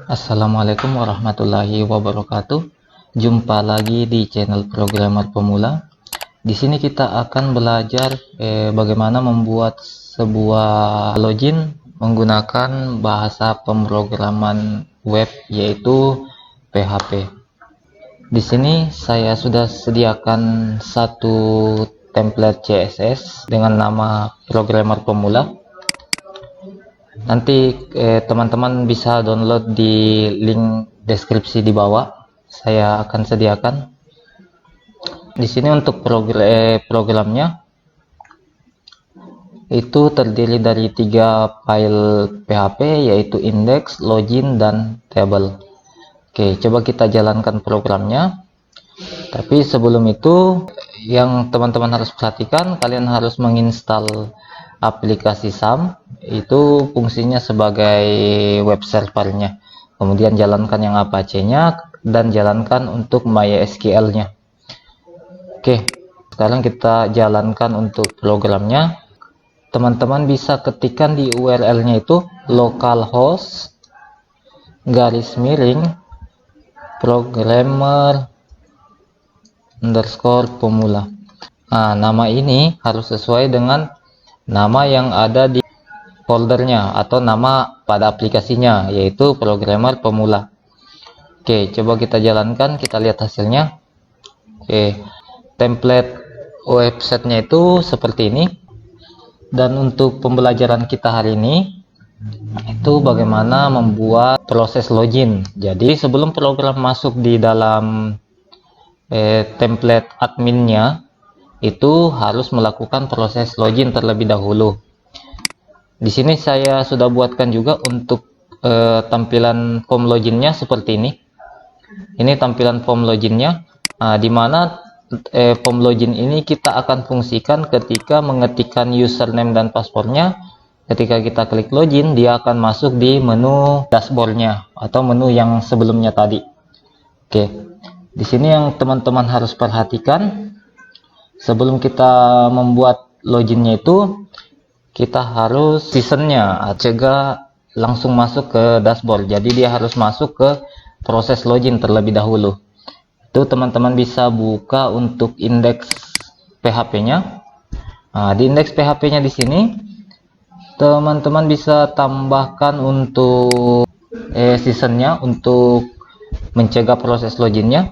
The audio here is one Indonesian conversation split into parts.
Assalamualaikum warahmatullahi wabarakatuh. Jumpa lagi di channel Programmer Pemula. Di sini kita akan belajar bagaimana membuat sebuah login menggunakan bahasa pemrograman web yaitu PHP. Di sini saya sudah sediakan satu template CSS dengan nama Programmer Pemula. Nanti teman-teman bisa download di link deskripsi di bawah. Saya akan sediakan. Di sini untuk programnya itu terdiri dari 3 file PHP yaitu index, login, dan table. Oke, coba kita jalankan programnya. Tapi sebelum itu, yang teman-teman harus perhatikan, kalian harus menginstal aplikasi SAM. Itu fungsinya sebagai web servernya. Kemudian jalankan yang Apache-nya dan jalankan untuk MySQL-nya. Oke, sekarang kita jalankan untuk programnya. Teman-teman bisa ketikkan di URL-nya itu localhost _programmer_pemula. Nah, nama ini harus sesuai dengan nama yang ada di foldernya atau nama pada aplikasinya, yaitu Programmer Pemula. Oke, coba kita jalankan, kita lihat hasilnya. Oke, template websitenya itu seperti ini. Dan untuk pembelajaran kita hari ini itu bagaimana membuat proses login. Jadi sebelum program masuk di dalam template adminnya, itu harus melakukan proses login terlebih dahulu. Di sini saya sudah buatkan juga untuk tampilan form loginnya seperti ini. Ini tampilan form loginnya, di mana form login ini kita akan fungsikan ketika mengetikkan username dan passwordnya. Ketika kita klik login, dia akan masuk di menu dashboardnya atau menu yang sebelumnya tadi. Oke, di sini yang teman-teman harus perhatikan sebelum kita membuat loginnya itu, kita harus seasonnya, cegah langsung masuk ke dashboard. Jadi dia harus masuk ke proses login terlebih dahulu. Itu teman-teman bisa buka untuk indeks PHP-nya. Nah, di indeks PHP-nya di sini teman-teman bisa tambahkan untuk seasonnya untuk mencegah proses loginnya.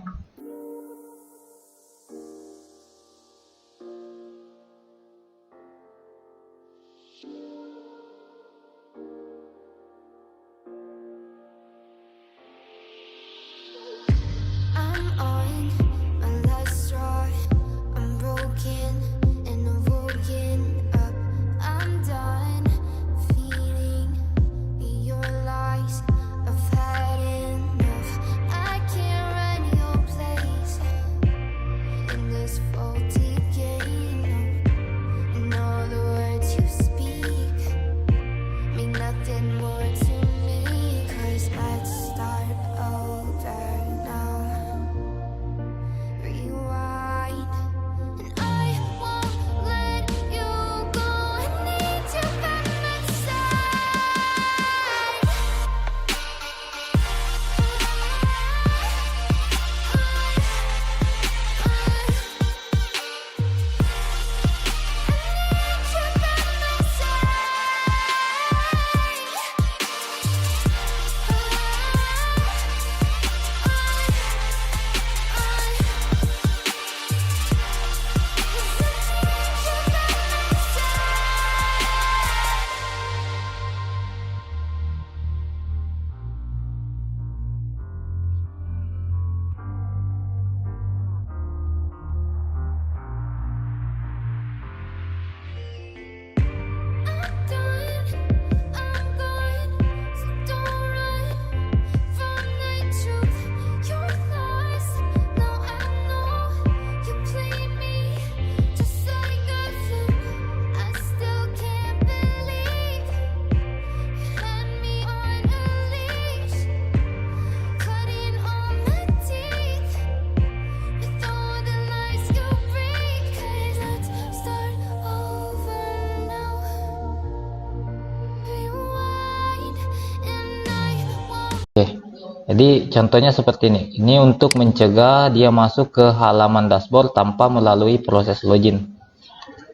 Jadi contohnya seperti ini. Ini untuk mencegah dia masuk ke halaman dashboard tanpa melalui proses login.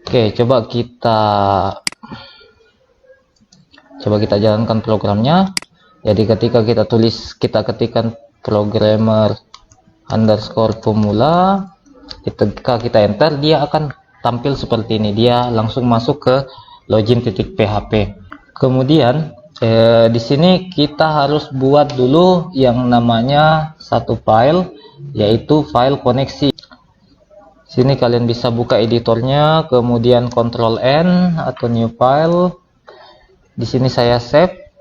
Oke, coba kita jalankan programnya. Jadi ketika kita ketikkan programmer underscore formula, ketika kita enter, dia akan tampil seperti ini. Dia langsung masuk ke login.php. Kemudian di sini kita harus buat dulu yang namanya satu file, yaitu file koneksi. Sini kalian bisa buka editornya, kemudian Ctrl N atau new file. Di sini saya save,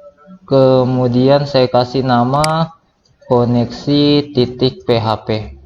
kemudian saya kasih nama koneksi.php.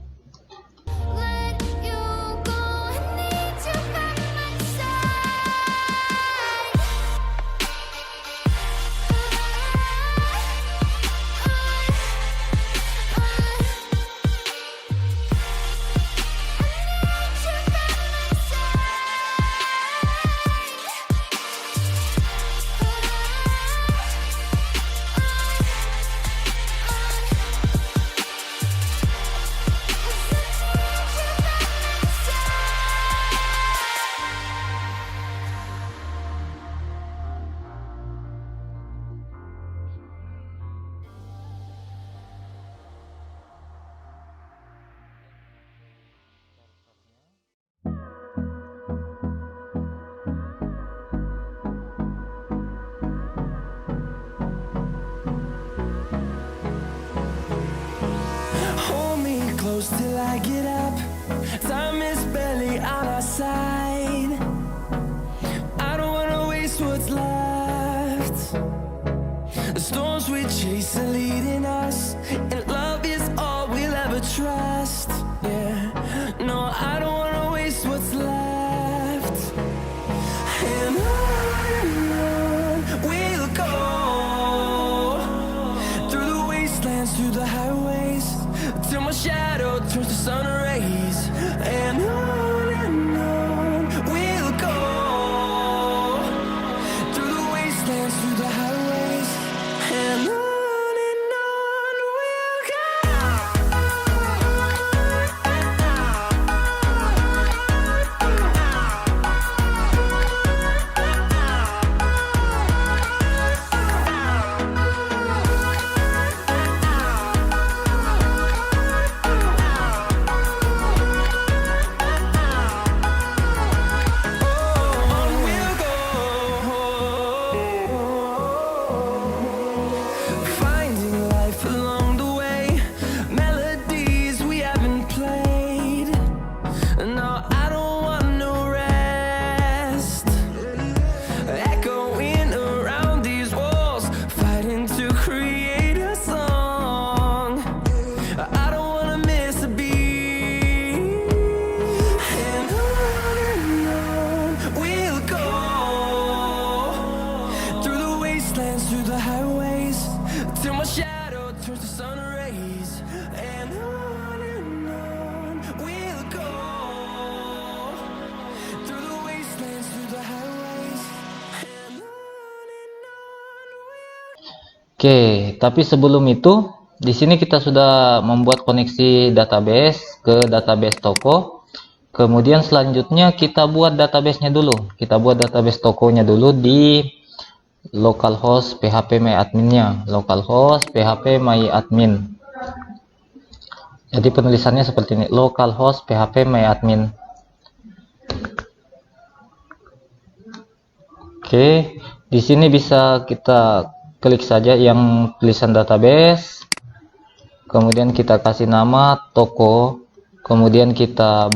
Till I get up, time is barely on our side. I don't wanna waste what's left. The storms we chase are leading us, and love is all we'll ever trust. Yeah, no, I don't wanna waste what's left. And on we'll go, through the wastelands, through the highways, till my shadow turns to sun rays. And on we'll go, through the wastelands, through the highways, and on we'll go. Finding life along the way, melodies we haven't played. No, I don't want no rest. Echoing around these walls, fighting to create a song. I don't wanna miss a beat. And on we'll go, through the wastelands, through the highways, till my shadow turns to sun rays. And on we'll go, through the wastelands, through the highways, and on Oke, tapi sebelum itu, di sini kita sudah membuat koneksi database ke database toko. Kemudian selanjutnya kita buat database-nya dulu. Kita buat database tokonya dulu di localhost php myadmin-nya. Localhost php myadmin. Jadi penulisannya seperti ini, localhost php myadmin. Oke, di sini bisa kita klik saja yang tulisan database, kemudian kita kasih nama toko, kemudian kita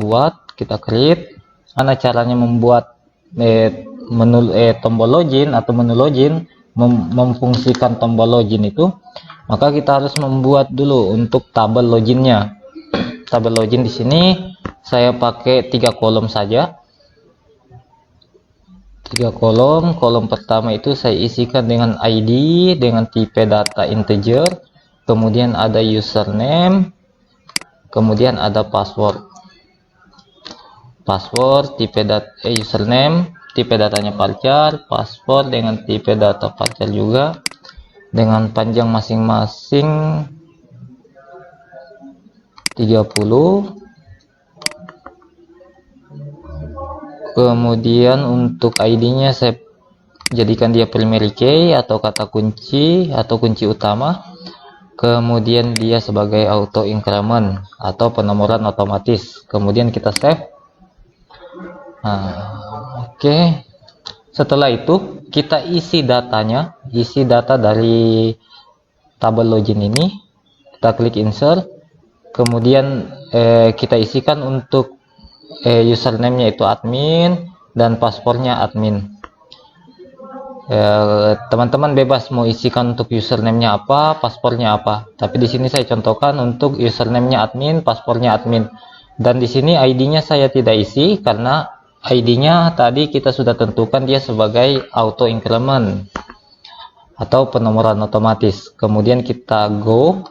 create. Mana caranya membuat tombol login atau menu login, memfungsikan tombol login itu, maka kita harus membuat dulu untuk tabel loginnya. Tabel login di sini saya pakai 3 kolom saja. 3 kolom. Kolom pertama itu saya isikan dengan ID dengan tipe data integer, kemudian ada username, kemudian ada password. Tipe data username, tipe datanya varchar, password dengan tipe data varchar juga, dengan panjang masing-masing 30. Kemudian untuk ID-nya saya jadikan dia primary key atau kata kunci atau kunci utama. Kemudian dia sebagai auto increment atau penomoran otomatis. Kemudian kita save. Oke. Setelah itu kita isi datanya, isi data dari tabel login ini. Kita klik insert. Kemudian kita isikan untuk username-nya itu admin dan passwordnya admin. Teman-teman bebas mau isikan untuk username-nya apa, passwordnya apa. Tapi di sini saya contohkan untuk username-nya admin, passwordnya admin. Dan di sini ID-nya saya tidak isi karena ID-nya tadi kita sudah tentukan dia sebagai auto increment atau penomoran otomatis. Kemudian kita go.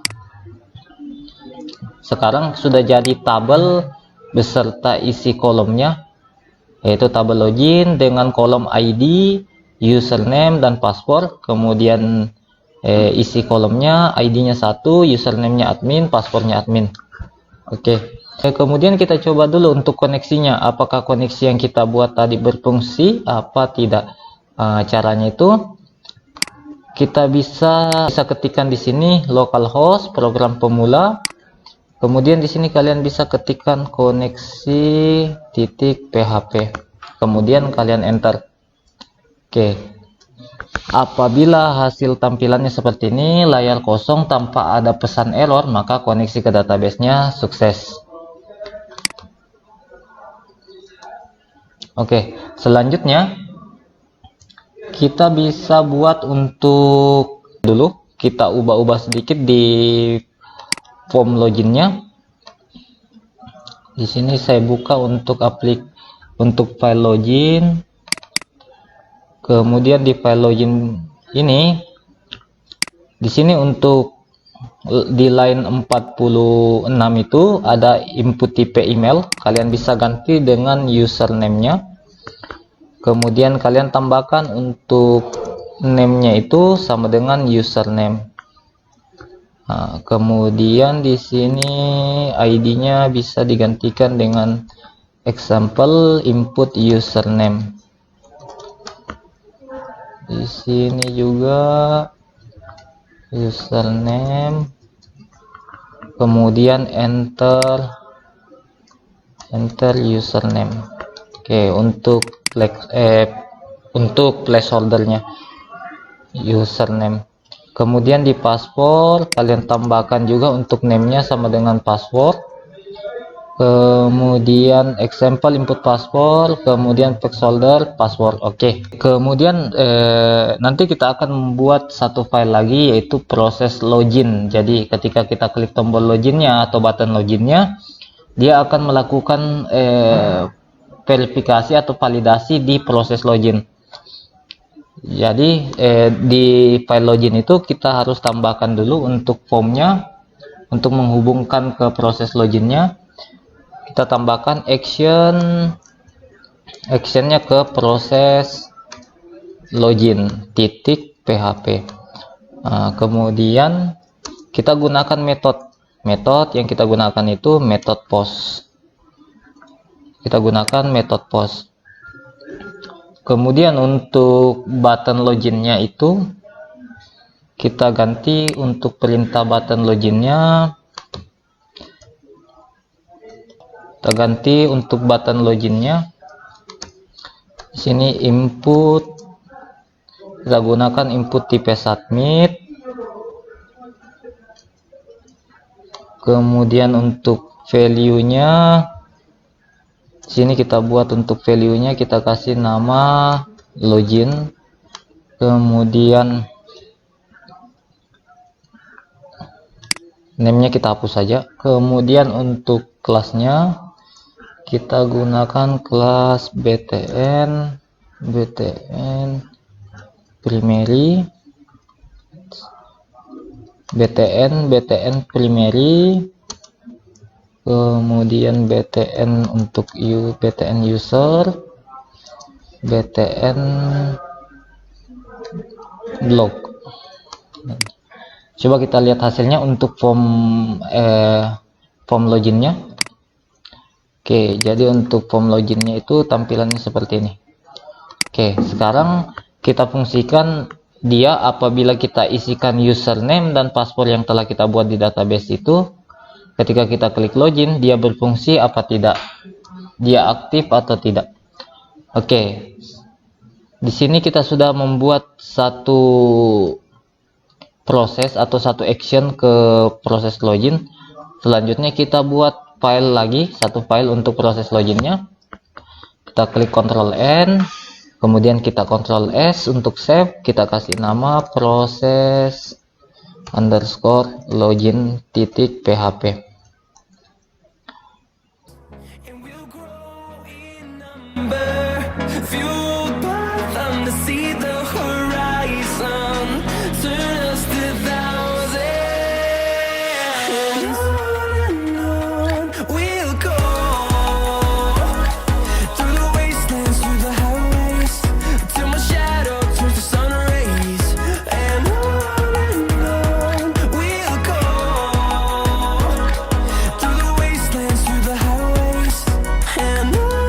Sekarang sudah jadi tabel beserta isi kolomnya, yaitu tabel login dengan kolom ID, username dan password. Kemudian isi kolomnya ID-nya 1, username-nya admin, passwordnya admin. Oke. Kemudian kita coba dulu untuk koneksinya, apakah koneksi yang kita buat tadi berfungsi apa tidak. Caranya itu kita bisa ketikkan di sini localhost program pemula. Kemudian di sini kalian bisa ketikkan koneksi .php. Kemudian kalian enter. Oke. Apabila hasil tampilannya seperti ini, layar kosong tanpa ada pesan error, maka koneksi ke database-nya sukses. Oke, selanjutnya kita bisa buat untuk dulu kita ubah-ubah sedikit di form loginnya. Di sini saya buka untuk untuk file login. Kemudian di file login ini, di sini untuk di line 46 itu ada input tipe email. Kalian bisa ganti dengan username-nya. Kemudian kalian tambahkan untuk name-nya itu sama dengan username. Kemudian di sini ID-nya bisa digantikan dengan example input username. Di sini juga username. Kemudian enter username. Oke, untuk placeholdernya username. Kemudian di password kalian tambahkan juga untuk name-nya sama dengan password. Kemudian example input password, kemudian placeholder password. Oke. Kemudian nanti kita akan membuat satu file lagi, yaitu proses login. Jadi ketika kita klik tombol loginnya atau button loginnya, dia akan melakukan verifikasi atau validasi di proses login. Jadi di file login itu kita harus tambahkan dulu untuk formnya, untuk menghubungkan ke proses loginnya. Kita tambahkan actionnya ke proses login .php. Kemudian kita gunakan metode yang kita gunakan itu metode post. Kita gunakan metode post. Kemudian untuk button loginnya itu kita ganti untuk perintah button loginnya. Kita ganti untuk button loginnya. Di sini input kita gunakan input tipe submit. Kemudian untuk value-nya di sini kita buat untuk value-nya kita kasih nama login. Kemudian name-nya kita hapus saja. Kemudian untuk kelasnya kita gunakan kelas btn primary, btn primary, kemudian btn untuk btn user, btn blog. Coba kita lihat hasilnya untuk form form loginnya. Oke, jadi untuk form loginnya itu tampilannya seperti ini. Oke, sekarang kita fungsikan dia apabila kita isikan username dan password yang telah kita buat di database itu. Ketika kita klik login, dia berfungsi apa tidak, dia aktif atau tidak. Oke, di sini kita sudah membuat satu proses atau satu action ke proses login. Selanjutnya kita buat file lagi, satu file untuk proses loginnya. Kita klik Ctrl N, kemudian kita Ctrl S untuk save. Kita kasih nama proses underscore login titik php. Fueled by them to see the horizon, turn us to thousands. And on we'll go, through the wastelands, through the highways, till my shadow turns to sun rays. And on we'll go, through the wastelands, through the highways, and on.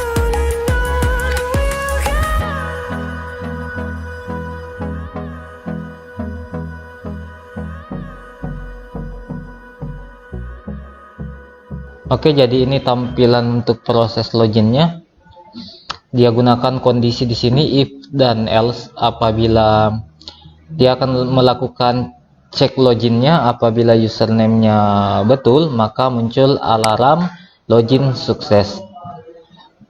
Oke, jadi ini tampilan untuk proses loginnya. Dia gunakan kondisi di sini if dan else. Apabila dia akan melakukan cek loginnya, apabila username-nya betul, maka muncul alarm login sukses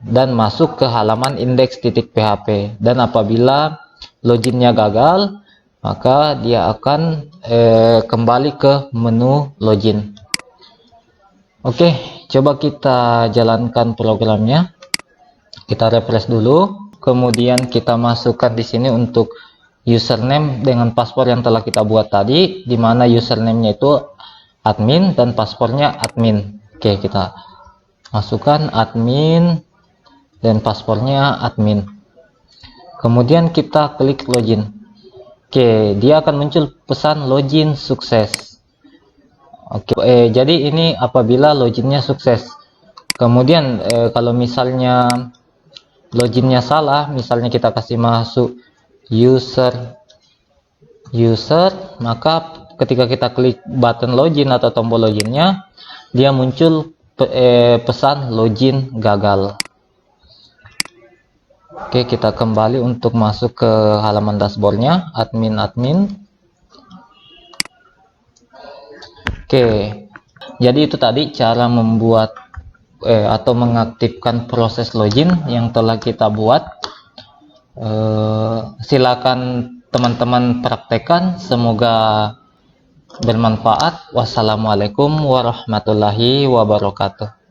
dan masuk ke halaman index.php. Dan apabila loginnya gagal, maka dia akan kembali ke menu login. Oke, coba kita jalankan programnya. Kita refresh dulu, kemudian kita masukkan di sini untuk username dengan password yang telah kita buat tadi, di mana username-nya itu admin dan passwordnya admin. Oke, kita masukkan admin dan passwordnya admin. Kemudian kita klik login. Oke, dia akan muncul pesan login sukses. Oke, jadi ini apabila loginnya sukses. Kemudian kalau misalnya loginnya salah, misalnya kita kasih masuk user, maka ketika kita klik button login atau tombol loginnya, dia muncul pesan login gagal. Oke, kita kembali untuk masuk ke halaman dashboardnya, admin. Oke, jadi itu tadi cara membuat atau mengaktifkan proses login yang telah kita buat. Silakan teman-teman praktekkan, semoga bermanfaat. Wassalamualaikum warahmatullahi wabarakatuh.